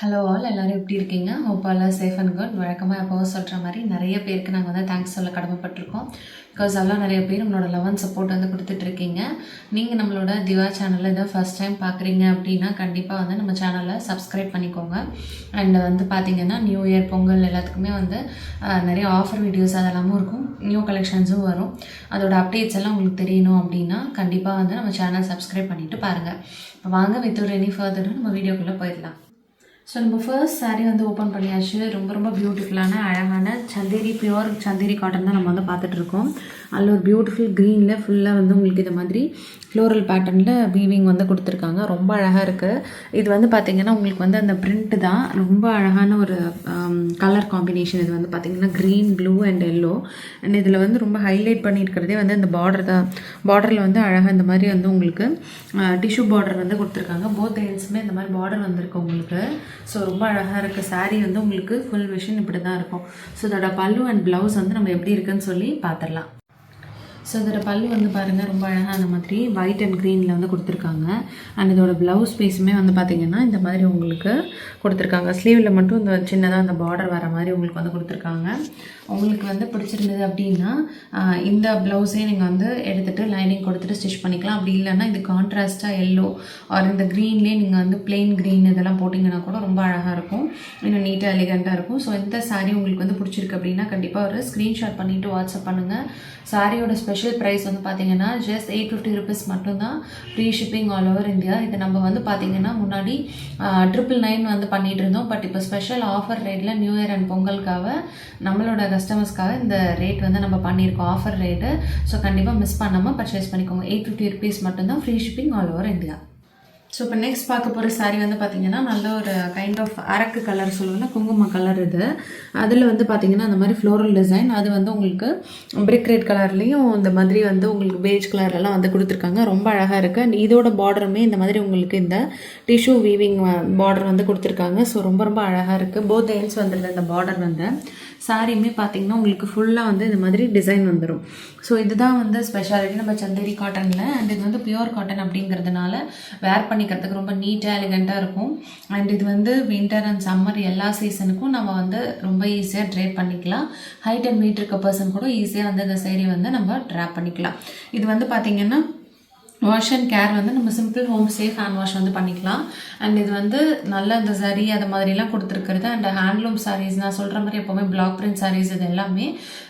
Hello all எல்லோரும் எப்படி இருக்கீங்க? Hope all safe and good. வழக்கமாக எப்போவும் சொல்கிற மாதிரி நிறைய பேருக்கு நாங்கள் வந்து தேங்க்ஸ் சொல்ல கடமைப்பட்டிருக்கோம். பிகாஸ் எல்லாம் நிறைய பேர் நம்மளோட லவ் அண்ட் சப்போர்ட் வந்து கொடுத்துட்ருக்கீங்க. நீங்கள் நம்மளோட திவா சேனலில் இதை ஃபஸ்ட் டைம் பார்க்குறீங்க அப்படின்னா கண்டிப்பாக வந்து நம்ம சேனலை சப்ஸ்கிரைப் பண்ணிக்கோங்க. அண்ட் வந்து பார்த்திங்கன்னா நியூ இயர் பொங்கல் எல்லாத்துக்குமே வந்து நிறைய ஆஃபர் வீடியோஸ் அதெல்லாமும் இருக்கும், நியூ கலெக்ஷன்ஸும் வரும். அதோட அப்டேட்ஸ் எல்லாம் உங்களுக்கு தெரியணும் அப்படின்னா கண்டிப்பாக வந்து நம்ம சேனல் சப்ஸ்கிரைப் பண்ணிவிட்டு பாருங்கள். இப்போ வாங்க வித்தவுட் எனி ஃபர்தர் நம்ம வீடியோக்குள்ளே போயிடலாம். ஸோ நம்ம ஃபர்ஸ்ட் சாரீ வந்து ஓப்பன் பண்ணியாச்சு. ரொம்ப பியூட்டிஃபுல்லான அழகான சந்தேரி, பியூர் சந்தேரி காட்டன் தான் நம்ம வந்து பார்த்துட்ருக்கோம். அதில் ஒரு பியூட்டிஃபுல் க்ரீனில் ஃபுல்லாக வந்து உங்களுக்கு இது மாதிரி ஃப்ளோரல் பேட்டர்னில் வீவிங் வந்து கொடுத்துருக்காங்க. ரொம்ப அழகாக இருக்குது. இது வந்து பார்த்திங்கன்னா உங்களுக்கு வந்து அந்த பிரிண்ட் தான் ரொம்ப அழகான ஒரு கலர் காம்பினேஷன். இது வந்து பார்த்திங்கன்னா green, blue and yellow. And இதில் வந்து ரொம்ப ஹைலைட் பண்ணியிருக்கிறதே வந்து இந்த பார்டர் தான். பார்டரில் வந்து அழகாக இந்த மாதிரி வந்து உங்களுக்கு டிஷ்யூ பார்டர் வந்து கொடுத்துருக்காங்க. போத் எண்ட்ஸுமே இந்த மாதிரி பார்டர் வந்திருக்கு உங்களுக்கு. ஸோ ரொம்ப அழகாக இருக்குது. சாரீ வந்து உங்களுக்கு ஃபுல் விஷன் இப்படி தான் இருக்கும். ஸோ இதோட பல்லு அண்ட் ப்ளவுஸ் வந்து நம்ம எப்படி இருக்குன்னு சொல்லி பார்த்துடலாம். ஸோ இதோட பல்லு வந்து பாருங்கள் ரொம்ப அழகாக அந்த மாதிரி ஒயிட் அண்ட் க்ரீனில் வந்து கொடுத்துருக்காங்க. அண்ட் இதோட ப்ளவுஸ் பீஸுமே வந்து பார்த்திங்கன்னா இந்த மாதிரி உங்களுக்கு கொடுத்துருக்காங்க. ஸ்லீவில் மட்டும் இந்த சின்னதாக அந்த பார்டர் வர மாதிரி உங்களுக்கு வந்து கொடுத்துருக்காங்க. உங்களுக்கு வந்து பிடிச்சிருந்தது அப்படின்னா இந்த ப்ளவுஸே நீங்கள் வந்து எடுத்துகிட்டு லைனிங் கொடுத்துட்டு ஸ்டிச் பண்ணிக்கலாம். அப்படி இல்லைன்னா இது கான்ட்ராஸ்ட்டாக எல்லோ ஆர் இந்த க்ரீன்லேயே நீங்கள் வந்து பிளெயின் க்ரீன் இதெல்லாம் போட்டிங்கன்னா கூட ரொம்ப அழகாக இருக்கும், இன்னும் நீட்டாக எலிகண்ட்டாக இருக்கும். ஸோ இந்த சாரீ உங்களுக்கு வந்து பிடிச்சிருக்கு அப்படின்னா கண்டிப்பாக ஒரு ஸ்க்ரீன்ஷாட் பண்ணிவிட்டு வாட்ஸ்அப் பண்ணுங்கள். சாரியோட ஸ்பெஷல் ப்ரைஸ் வந்து பார்த்தீங்கன்னா ஜஸ்ட் 850 rupees மட்டும்தான், free shipping all over India. இது நம்ம வந்து பார்த்தீங்கன்னா முன்னாடி 999 வந்து பண்ணிகிட்டு இருந்தோம். பட் இப்போ ஸ்பெஷல் ஆஃபர் ரேட்டில் நியூ இயர் அண்ட் பொங்கலுக்காக நம்மளோட கஸ்டமர்ஸ்க்காக இந்த ரேட் வந்து நம்ம பண்ணியிருக்கோம், ஆஃபர் ரேட்டு. ஸோ கண்டிப்பாக மிஸ் பண்ணாமல் பர்ச்சேஸ் பண்ணிக்கோங்க. 850 rupees மட்டும்தான், free shipping all over India. So இப்போ நெக்ஸ்ட் பார்க்க போகிற சாரீ வந்து பார்த்திங்கன்னா நல்ல ஒரு கைண்ட் ஆஃப் அரக்கு கலர் சொல்லுவோம்ல, குங்கும கலர். இது அதில் வந்து பார்த்திங்கன்னா அந்த மாதிரி ஃப்ளோரல் டிசைன். அது வந்து உங்களுக்கு பிரிக் ரெட் கலர்லேயும் இந்த மாதிரி வந்து உங்களுக்கு பேஜ் கலர்லாம் வந்து கொடுத்துருக்காங்க. ரொம்ப அழகாக இருக்குது. அண்ட் இதோட பார்டருமே இந்த மாதிரி உங்களுக்கு இந்த டிஷ்யூ வீவிங் பார்டர் வந்து கொடுத்துருக்காங்க. ஸோ ரொம்ப அழகாக இருக்குது. போத் எண்ட்ஸ் வந்துடுது இந்த பார்டர் வந்து. சாரியுமே பார்த்திங்கன்னா உங்களுக்கு ஃபுல்லாக வந்து இந்த மாதிரி டிசைன் வந்துடும். ஸோ இதுதான் வந்து ஸ்பெஷாலிட்டி நம்ம சந்தேரி காட்டனில். அண்ட் இது வந்து பியூர் காட்டன் அப்படிங்கிறதுனால வேர் பண்ணிக்கிறதுக்கு ரொம்ப நீட்டாக எலிகண்ட்டாக இருக்கும். அண்ட் இது வந்து வின்டர் அண்ட் சம்மர் எல்லா சீசனுக்கும் நம்ம வந்து ரொம்ப ஈஸியாக ட்ரேப் பண்ணிக்கலாம். ஹைட் அண்ட் வெயிட் இருக்க பர்சன் கூட ஈஸியாக வந்து இந்த சாரீ வந்து நம்ம ட்ராப் பண்ணிக்கலாம். இது வந்து பார்த்திங்கன்னா வாஷ் அண்ட் கேர் வந்து நம்ம simple home safe hand wash வந்து பண்ணிக்கலாம். அண்ட் இது வந்து நல்ல இந்த சரி அது மாதிரிலாம் கொடுத்துருக்குறது. அண்ட் ஹேண்ட்லூம் சாரீஸ் நான் சொல்கிற மாதிரி எப்போவுமே பிளாக் பிரிண்ட் சாரீஸ் இது எல்லாமே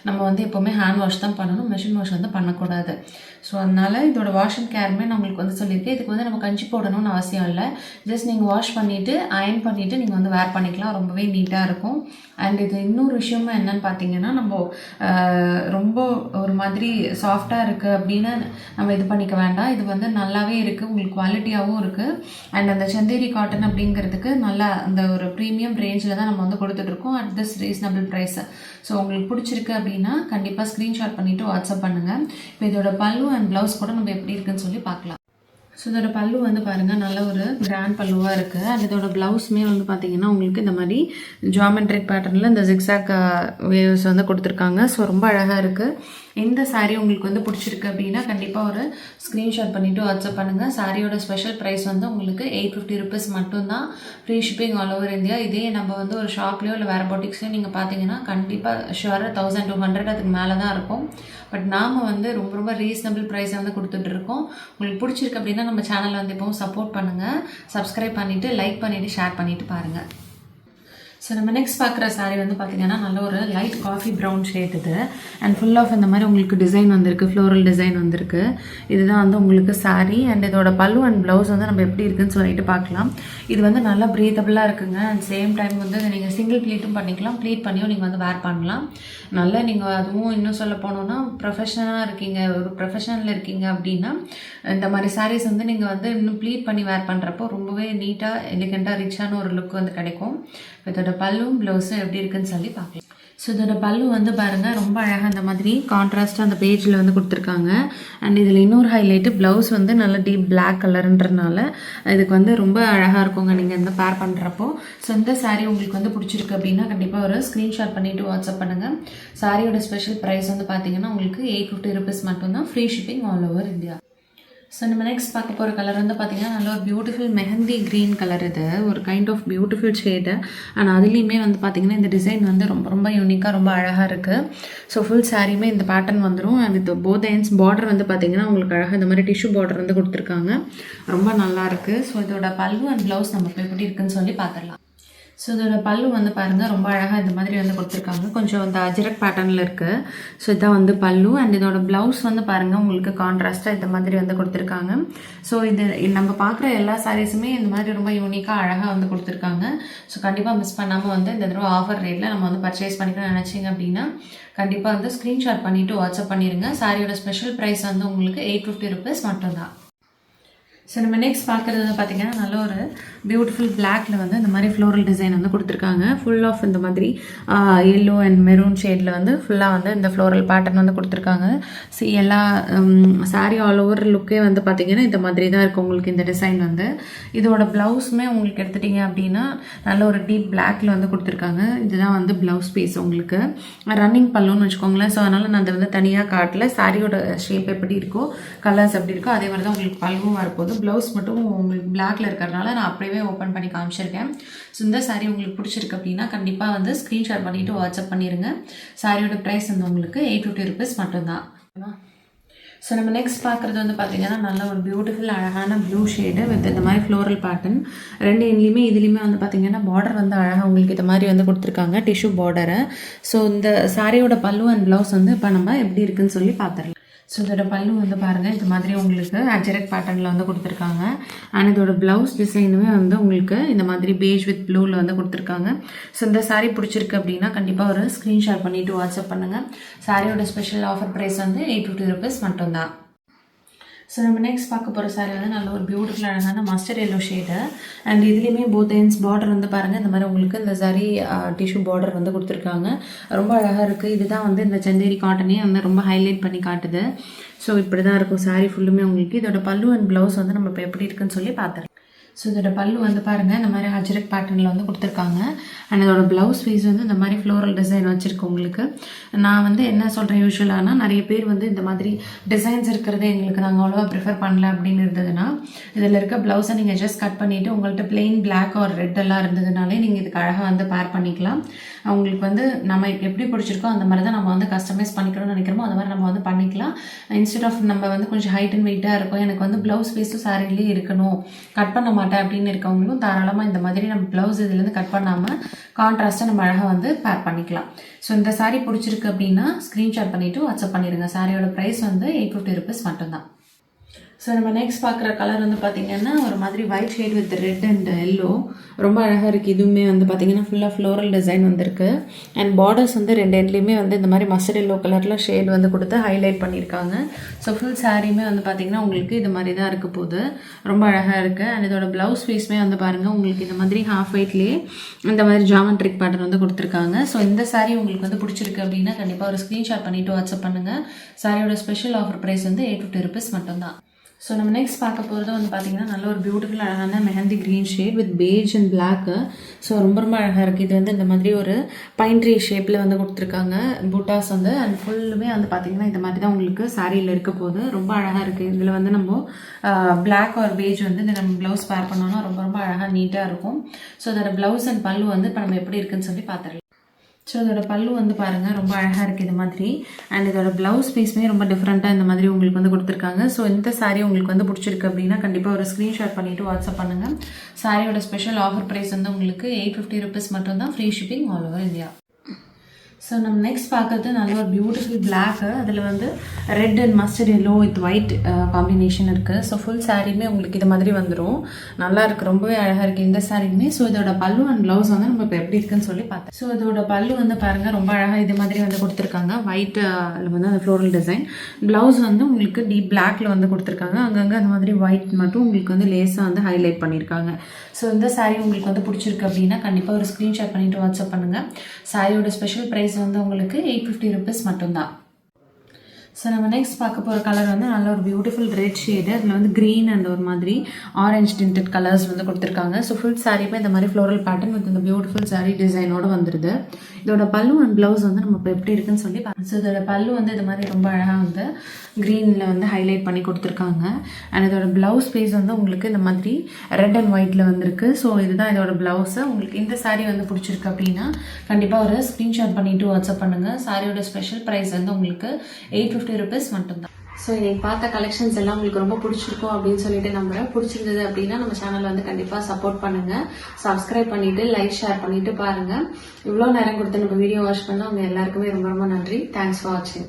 நம்ம வந்து எப்போவுமே ஹேண்ட் வாஷ் தான் பண்ணணும், மிஷின் வாஷ் வந்து பண்ணக்கூடாது. ஸோ அதனால் இதோட வாஷ் அண்ட் கேருமே நான் உங்களுக்கு வந்து சொல்லியிருக்கேன். இதுக்கு வந்து நம்ம கஞ்சி போடணும்னு அவசியம் இல்லை. ஜஸ்ட் நீங்கள் வாஷ் பண்ணிவிட்டு அயன் பண்ணிவிட்டு நீங்கள் வந்து வேர் பண்ணிக்கலாம். ரொம்பவே நீட்டாக இருக்கும். அண்ட் இது இன்னொரு விஷயமா என்னன்னு பார்த்தீங்கன்னா, நம்ம ரொம்ப ஒரு மாதிரி சாஃப்டாக இருக்குது அப்படின்னு நம்ம இது பண்ணிக்க வேண்டாம். இது வந்து நல்லாவே இருக்குது, உங்களுக்கு குவாலிட்டியாகவும் இருக்குது. அண்ட் அந்த சந்தேரி காட்டன் அப்படிங்கிறதுக்கு நல்லா அந்த ஒரு ப்ரீமியம் ரேஞ்சில் தான் நம்ம வந்து கொடுத்துட்ருக்கோம் at this reasonable price. So உங்களுக்கு பிடிச்சிருக்கு அப்படின்னா கண்டிப்பாக ஸ்க்ரீன்ஷாட் பண்ணிவிட்டு வாட்ஸ்அப் பண்ணுங்கள். இப்போ இதோட பல்லு அண்ட் ப்ளவுஸ் கூட நம்ம எப்படி இருக்குன்னு சொல்லி பார்க்கலாம். ஸோ இதோட பல்லு வந்து பாருங்கள் நல்ல ஒரு கிராண்ட் பல்லுவாக இருக்குது. அண்ட் இதோட ப்ளவுஸுமே வந்து பார்த்திங்கன்னா உங்களுக்கு இந்த மாதிரி ஜாமெட்ரிக் பேட்டர்னில் இந்த ஜிக்ஸாக் வேவ்ஸ் வந்து கொடுத்துருக்காங்க. ஸோ ரொம்ப அழகாக இருக்குது. இந்த சாரீ உங்களுக்கு வந்து பிடிச்சிருக்கு அப்படின்னா கண்டிப்பாக ஒரு ஸ்க்ரீன்ஷாட் பண்ணிவிட்டு வாட்ஸ்அப் பண்ணுங்கள். சாரியோட ஸ்பெஷல் ப்ரைஸ் வந்து உங்களுக்கு 850 rupees மட்டும்தான், free shipping all over India. இதே நம்ம வந்து ஒரு ஷாப்லேயோ இல்லை வேறு பொட்டிக்ஸ்லையோ நீங்கள் பார்த்தீங்கன்னா கண்டிப்பாக ஷுவராக 1200 அதுக்கு மேலே தான் இருக்கும். பட் நாம் வந்து ரொம்ப ரீசனபிள் ப்ரைஸை வந்து கொடுத்துட்ருக்கோம். உங்களுக்கு பிடிச்சிருக்கு அப்படின்னா நம்ம சேனலை வந்து எப்பவும் சப்போர்ட் பண்ணுங்கள், சப்ஸ்கிரைப் பண்ணிவிட்டு லைக் பண்ணிவிட்டு ஷேர் பண்ணிவிட்டு பாருங்கள். ஸோ நம்ம நெக்ஸ்ட் பார்க்குற சாரீ வந்து பார்த்திங்கன்னா நல்ல ஒரு லைட் காஃபி ப்ரௌன் ஷேட் இது. அண்ட் ஃபுல் ஆஃப் இந்த மாதிரி உங்களுக்கு டிசைன் வந்திருக்கு, ஃப்ளோரல் டிசைன் வந்திருக்கு. இதுதான் வந்து உங்களுக்கு சாரீ. அண்ட் இதோட பல்லு அண்ட் ப்ளவுஸ் வந்து நம்ம எப்படி இருக்குன்னு சொல்லிட்டு பார்க்கலாம். இது வந்து நல்லா ப்ரீத்தபிளாக இருக்குங்க. அண்ட் சேம் டைம் வந்து நீங்கள் சிங்கிள் ப்ளீட்டும் பண்ணிக்கலாம், ப்ளீட் பண்ணியும் நீங்கள் வந்து வேர் பண்ணலாம். நல்லா நீங்கள் அதுவும் இன்னும் சொல்ல போனோன்னா ப்ரொஃபஷனலாக இருக்கீங்க, ஒரு ப்ரொஃபஷனலில் இருக்கீங்க அப்படின்னா இந்த மாதிரி சாரீஸ் வந்து நீங்கள் வந்து இன்னும் ப்ளீட் பண்ணி வேர் பண்ணுறப்போ ரொம்பவே நீட்டாக எலிகண்ட்டாக ரிச்சான ஒரு லுக் வந்து கிடைக்கும். இதோட பல்லும் ப்ளவுஸும் எப்படி இருக்குன்னு சொல்லி பார்க்கலாம். ஸோ இதோட பல்லு வந்து பாருங்கள் ரொம்ப அழகாக அந்த மாதிரி கான்ட்ராஸ்ட்டாக அந்த பேஜில் வந்து கொடுத்துருக்காங்க. அண்ட் இதில் இன்னொரு ஹைலைட்டு ப்ளவுஸ் வந்து நல்ல டீப் பிளாக் கலருன்றனால இதுக்கு வந்து ரொம்ப அழகாக இருக்குங்க நீங்கள் இந்த பேர் பண்ணுறப்போ. ஸோ இந்த சாரீ உங்களுக்கு வந்து பிடிச்சிருக்கு அப்படின்னா கண்டிப்பாக ஒரு ஸ்க்ரீன்ஷாட் பண்ணிவிட்டு வாட்ஸ்அப் பண்ணுங்கள். சாரியோட ஸ்பெஷல் ப்ரைஸ் வந்து பார்த்தீங்கன்னா உங்களுக்கு 850 rupees மட்டும்தான், free shipping all over India. So நம்ம நெக்ஸ்ட் பார்க்க போகிற கலர் வந்து பார்த்திங்கன்னா நல்ல ஒரு பியூட்டிஃபுல் மெஹந்தி க்ரீன் கலர். இது ஒரு kind of beautiful shade. And அதுலேயுமே வந்து பார்த்திங்கன்னா இந்த டிசைன் வந்து ரொம்ப ரொம்ப யூனிக்காக ரொம்ப அழகாக இருக்குது. ஸோ ஃபுல் சாரியுமே இந்த பேட்டர்ன் வந்துடும். அண்ட் இது போத் எண்ட்ஸ் பார்டர் வந்து பார்த்திங்கன்னா உங்களுக்கு அழகாக இந்த மாதிரி டிஷ்யூ பார்டர் வந்து கொடுத்துருக்காங்க. ரொம்ப நல்லாயிருக்கு. ஸோ இதோட பல்லு அண்ட் ப்ளவுஸ் நம்ம இப்போ எப்படி இருக்குன்னு சொல்லி பார்த்துடலாம். ஸோ இதோட பல்லு வந்து பாருங்கள் ரொம்ப அழகாக இந்த மாதிரி வந்து கொடுத்துருக்காங்க. கொஞ்சம் வந்து அஜரக் பேட்டர்னில் இருக்குது. ஸோ இதான் வந்து பல்லு. அண்ட் இதோட ப்ளவுஸ் வந்து பாருங்கள் உங்களுக்கு கான்ட்ராஸ்ட்டாக இந்த மாதிரி வந்து கொடுத்துருக்காங்க. ஸோ இது நம்ம பார்க்குற எல்லா சாரீஸுமே இந்த மாதிரி ரொம்ப யூனிக்காக அழகாக வந்து கொடுத்துருக்காங்க. ஸோ கண்டிப்பாக மிஸ் பண்ணாமல் வந்து இந்த தடவை ஆஃபர் ரேட்டில் நம்ம வந்து பர்ச்சேஸ் பண்ணிக்கணும்னு நினச்சிங்க அப்படின்னா கண்டிப்பாக வந்து ஸ்க்ரீன்ஷாட் பண்ணிவிட்டு வாட்ஸ்அப் பண்ணிடுங்க. சாரியோட ஸ்பெஷல் ப்ரைஸ் வந்து உங்களுக்கு 850 rupees மட்டும்தான். ஸோ நம்ம நெக்ஸ்ட் பார்க்குறது வந்து பார்த்திங்கன்னா நல்ல ஒரு பியூட்டிஃபுல் பிளாக்ல வந்து இந்த மாதிரி ஃப்ளோரல் டிசைன் வந்து கொடுத்துருக்காங்க. ஃபுல் ஆஃப் இந்த மாதிரி எல்லோ அண்ட் மெரூன் ஷேடில் வந்து ஃபுல்லாக வந்து இந்த ஃப்ளோரல் பேட்டர்ன் வந்து கொடுத்துருக்காங்க. எல்லா சாரீ ஆல் ஓவர் லுக்கே வந்து பார்த்திங்கன்னா இந்த மாதிரி தான் இருக்கும் உங்களுக்கு இந்த டிசைன் வந்து. இதோட ப்ளவுஸுமே உங்களுக்கு எடுத்துட்டிங்க அப்படின்னா நல்ல ஒரு டீப் பிளாக்ல வந்து கொடுத்துருக்காங்க. இதுதான் வந்து ப்ளவுஸ் பீஸ் உங்களுக்கு ரன்னிங் பல்லுன்னு வச்சுக்கோங்களேன். ஸோ அதனால் நான் அதை வந்து தனியாக காட்டல. சாரியோட ஷேப் எப்படி இருக்கோ கலர்ஸ் எப்படி இருக்கோ அதே மாதிரி தான் உங்களுக்கு பல்லும் வரப்போகுது. ப்ளவுஸ் மட்டும் உங்களுக்கு பிளாக்ல இருக்கிறதுனால நான் அப்படியே ஓப்பன் பண்ணி காமிச்சிருக்கேன். ஸோ இந்த சாரீ உங்களுக்கு பிடிச்சிருக்கு அப்படின்னா கண்டிப்பாக வந்து ஸ்க்ரீன்ஷாட் பண்ணிவிட்டு வாட்ஸ்அப் பண்ணிடுங்க. சாரியோட ப்ரைஸ் வந்து உங்களுக்கு 850 rupees மட்டும்தான். ஸோ நம்ம நெக்ஸ்ட் பார்க்குறது வந்து பார்த்திங்கன்னா நல்ல ஒரு பியூட்டிஃபுல் அழகான ப்ளூ ஷேடு வித் இந்த மாதிரி ஃப்ளோரல் பேட்டர்ன். ரெண்டு எண்ட்லேயுமே இதுலேயுமே வந்து பார்த்திங்கன்னா பார்டர் வந்து அழகாக உங்களுக்கு இந்த மாதிரி வந்து கொடுத்துருக்காங்க டிஷ்யூ பார்டரை. ஸோ இந்த சாரியோட பல்லு அண்ட் ப்ளவுஸ் வந்து இப்போ நம்ம எப்படி இருக்குன்னு சொல்லி பார்த்துடலாம். ஸோ இதோட பல்லு வந்து பாருங்கள் இந்த மாதிரி உங்களுக்கு அஜரக் பேட்டர்னில் வந்து கொடுத்துருக்காங்க. அண்ட் இதோட ப்ளவுஸ் டிசைனுமே வந்து உங்களுக்கு இந்த மாதிரி பேஜ் வித் ப்ளூவில் வந்து கொடுத்துருக்காங்க. ஸோ இந்த சாரீ பிடிச்சிருக்கு அப்படின்னா கண்டிப்பாக ஒரு ஸ்க்ரீன்ஷாட் பண்ணிவிட்டு வாட்ஸ்அப் பண்ணுங்கள். சாரியோட ஸ்பெஷல் ஆஃபர் ப்ரைஸ் வந்து 850 rupees மட்டும்தான். ஸோ நம்ம நெக்ஸ்ட் பார்க்க போகிற சாரீ வந்து நல்ல ஒரு பியூட்டிஃபுல் அழகான மஸ்டர்ட் எல்லோ ஷேடு. அண்ட் இதுலேயுமே போத் எண்ட்ஸ் பார்டர் வந்து பாருங்கள் இந்த மாதிரி உங்களுக்கு இந்த சாரீ டிஷ்யூ பார்டர் வந்து கொடுத்துருக்காங்க. ரொம்ப அழகாக இருக்குது. இதுதான் வந்து இந்த சந்தேரி காட்டனே வந்து ரொம்ப ஹைலைட் பண்ணி காட்டுது. ஸோ இப்படி தான் இருக்கும் சாரீ ஃபுல்லுமே உங்களுக்கு. இதோட பல்லு அண்ட் ப்ளவுஸ் வந்து நம்ம இப்போ எப்படி இருக்குன்னு சொல்லி பார்த்துருக்கோம். ஸோ இதோட பல்லு வந்து பாருங்கள் இந்த மாதிரி அஜரக் பேட்டர்னில் வந்து கொடுத்துருக்காங்க. அண்ட் இதோட ப்ளவுஸ் பீஸ் வந்து இந்த மாதிரி ஃப்ளோரல் டிசைன் வச்சுருக்கு உங்களுக்கு. நான் வந்து என்ன சொல்கிறேன் யூஸ்வலானா நிறைய பேர் வந்து இந்த மாதிரி டிசைன்ஸ் இருக்கிறதே எங்களுக்கு நாங்கள் அவ்வளோவா ப்ரிஃபர் பண்ணல அப்படின்னு இருந்ததுன்னா இதில் இருக்க ப்ளவுஸை நீங்கள் ஜஸ்ட் கட் பண்ணிவிட்டு உங்கள்கிட்ட பிளெயின் பிளாக் ஆர் ரெட் எல்லாம் இருந்ததுனாலே நீங்கள் இதுக்கு அழகாக வந்து பேர் பண்ணிக்கலாம். அவங்களுக்கு வந்து நம்ம எப்படி பிடிச்சிருக்கோ அந்த மாதிரி தான் நம்ம வந்து கஸ்டமைஸ் பண்ணிக்கணும்னு நினைக்கிறோமோ அந்த மாதிரி நம்ம வந்து பண்ணிக்கலாம். இன்ஸ்டெட் ஆஃப் நம்ம வந்து கொஞ்சம் ஹைட் அண்ட் வெயிட்டாக இருக்கும் எனக்கு வந்து ப்ளவுஸ் பீஸும் சாரிலேயே இருக்கணும் கட் பண்ண மாட்டேன் அப்படின்னு இருக்கவங்களும் தாராளமாக இந்த மாதிரி நம்ம ப்ளவுஸ் இதுலேருந்து கட் பண்ணாமல் கான்ட்ராஸ்ட்டாக நம்ம அழகாக வந்து பேர் பண்ணிக்கலாம். ஸோ இந்த சாரீ பிடிச்சிருக்கு அப்படின்னா ஸ்க்ரீன்ஷாட் பண்ணிவிட்டு வாட்ஸ்அப் பண்ணிடுங்க. சாரியோட ப்ரைஸ் வந்து 850 rupees மட்டும்தான். ஸோ நம்ம நெக்ஸ்ட் பார்க்குற கலர் வந்து பார்த்திங்கன்னா ஒரு மாதிரி white shade with red and yellow ரொம்ப அழகாக இருக்குது. இதுவுமே வந்து பார்த்திங்கன்னா ஃபுல்லாக ஃப்ளோரல் டிசைன் வந்திருக்கு. அண்ட் பார்டர்ஸ் வந்து ரெண்டு எண்ட்லேயுமே வந்து இந்த மாதிரி மஸ்டர்ட் எல்லோ கலரில் ஷேட் வந்து கொடுத்து ஹைலைட் பண்ணியிருக்காங்க. ஸோ ஃபுல் சாரியுமே வந்து பார்த்திங்கன்னா உங்களுக்கு இது மாதிரி தான் இருக்க போகுது. ரொம்ப அழகாக இருக்குது. அண்ட் இதோட ப்ளவுஸ் பீஸுமே வந்து பாருங்கள் உங்களுக்கு இந்த மாதிரி ஹாஃப் வெயிட்லேயே இந்த மாதிரி ஜாமெட்ரிக் பேட்டர்ன் வந்து கொடுத்துருக்காங்க. ஸோ இந்த சாரீ உங்களுக்கு வந்து பிடிச்சிருக்கு அப்படின்னா கண்டிப்பாக ஒரு ஸ்க்ரீன்ஷாட் பண்ணிவிட்டு வாட்ஸ்அப் பண்ணுங்கள். சாரியோட ஸ்பெஷல் ஆஃபர் ப்ரைஸ் வந்து 850 rupees மட்டும்தான். ஸோ நம்ம நெக்ஸ்ட் பார்க்க போகிறது வந்து பார்த்திங்கன்னா நல்ல ஒரு பியூட்டிஃபுல் அழகான mehndi green shade with page and block. So ரொம்ப ரொம்ப அழகாக இருக்குது. இது வந்து இந்த மாதிரி ஒரு பைன் ட்ரீ ஷேப்பில் வந்து கொடுத்துருக்காங்க பூட்டாஸ் வந்து. அண்ட் ஃபுல்லுமே வந்து பார்த்திங்கன்னா இந்த மாதிரி தான் உங்களுக்கு சாரியில் இருக்க போது. ரொம்ப அழகாக இருக்குது. இதில் வந்து நம்ம பிளாக் ஆர் பேஜ் வந்து இந்த நம்ம ப்ளவுஸ் பேர் பண்ணோன்னா ரொம்ப ரொம்ப அழகாக நீட்டாக இருக்கும். ஸோ அதோட ப்ளவுஸ் அண்ட் பல்லு வந்து இப்போ நம்ம எப்படி இருக்குன்னு சொல்லி பார்த்துடலாம். ஸோ இதோட பல்லு வந்து பாருங்கள் ரொம்ப அழகாக இருக்குது இது மாதிரி. அண்ட் இதோட ப்ளவுஸ் பீஸுமே ரொம்ப டிஃப்ரெண்ட்டாக இந்த மாதிரி உங்களுக்கு வந்து கொடுத்துருக்காங்க. ஸோ இந்த சாரீ உங்களுக்கு வந்து பிடிச்சிருக்கு அப்படின்னா கண்டிப்பாக ஒரு ஸ்க்ரீன்ஷாட் பண்ணிவிட்டு வாட்ஸ்அப் பண்ணுங்கள். சாரியோட ஸ்பெஷல் ஆஃபர் ப்ரைஸ் வந்து உங்களுக்கு 850 rupees மட்டும்தான். Free shipping all over India. So நம்ம நெக்ஸ்ட் பார்க்குறது நல்ல ஒரு பியூட்டிஃபுல் பிளாக்கு. அதில் வந்து red and mustard yellow with white combination இருக்குது. ஸோ ஃபுல் சாரியுமே உங்களுக்கு இது மாதிரி வந்துடும். நல்லா இருக்குது. ரொம்பவே அழகாக இருக்குது இந்த சாரியுமே. ஸோ இதோட பல்லு அண்ட் ப்ளவுஸ் வந்து நம்ம இப்போ எப்படி இருக்குன்னு சொல்லி பார்த்தேன். ஸோ இதோட பல்லு வந்து பாருங்கள் ரொம்ப அழகாக இது மாதிரி வந்து கொடுத்துருக்காங்க. ஒயிட் வந்து அந்த ஃப்ளோரல் டிசைன். ப்ளவுஸ் வந்து உங்களுக்கு டீப் பிளாக்ல வந்து கொடுத்துருக்காங்க. அங்கங்கே அந்த மாதிரி ஒயிட் மட்டும் உங்களுக்கு வந்து லேஸாக வந்து ஹைலைட் பண்ணியிருக்காங்க. ஸோ இந்த சாரீ உங்களுக்கு வந்து பிடிச்சிருக்கு அப்படின்னா கண்டிப்பாக ஒரு ஸ்க்ரீன்ஷாட் பண்ணிவிட்டு வாட்ஸ்அப் பண்ணுங்கள். சாரியோட ஸ்பெஷல் ப்ரைஸ் வந்து உங்களுக்கு 850 rupees மட்டும்தான். ஸோ நம்ம நெக்ஸ்ட் பார்க்க போகிற கலர் வந்து நல்ல ஒரு பியூட்டிஃபுல் ரெட் ஷேடு. அதில் வந்து க்ரீன் அண்ட் ஒரு மாதிரி ஆரஞ்ச் டிண்டட் கலர்ஸ் வந்து கொடுத்துருக்காங்க. ஸோ ஃபுல் சாரீமே இந்த மாதிரி ஃப்ளோரல் பேட்டர்ன் வித் இந்த பியூட்டிஃபுல் சாரீ டிசைனோடு வந்துடுது. இதோட பல்லு அண்ட் ப்ளவுஸ் வந்து நம்ம இப்போ எப்படி இருக்குன்னு சொல்லி ஸோ இதோட பல்லு வந்து இது மாதிரி ரொம்ப அழகாக வந்து க்ரீனில் வந்து ஹைலைட் பண்ணி கொடுத்துருக்காங்க. அண்ட் இதோட ப்ளவுஸ் பீஸ் வந்து உங்களுக்கு இந்த மாதிரி ரெட் அண்ட் ஒயிட்டில் வந்திருக்கு. ஸோ இதுதான் இதோட ப்ளவுஸு. உங்களுக்கு இந்த சாரீ வந்து பிடிச்சிருக்கு அப்படின்னா கண்டிப்பாக ஒரு ஸ்க்ரீன்ஷாட் பண்ணிவிட்டு வாட்ஸ்அப் பண்ணுங்கள். சாரியோட ஸ்பெஷல் ப்ரைஸ் வந்து உங்களுக்கு 850 rupees மட்டும்தான். ஸோ இன்னைக்கு பார்த்த கலெக்ஷன்ஸ் எல்லாம் உங்களுக்கு ரொம்ப பிடிச்சிருக்கும் அப்படின்னு சொல்லிட்டு நம்புறேன். பிடிச்சிருந்தது அப்படின்னா நம்ம சேனல் வந்து கண்டிப்பாக சப்போர்ட் பண்ணுங்கள். சப்ஸ்கிரைப் பண்ணிவிட்டு லைக் ஷேர் பண்ணிவிட்டு பாருங்கள். இவ்வளோ நேரம் கொடுத்து நம்ம வீடியோ வாட்ச் பண்ணால் அவங்க எல்லாருக்குமே ரொம்ப ரொம்ப நன்றி. தேங்க்ஸ் ஃபார் வாட்சிங்.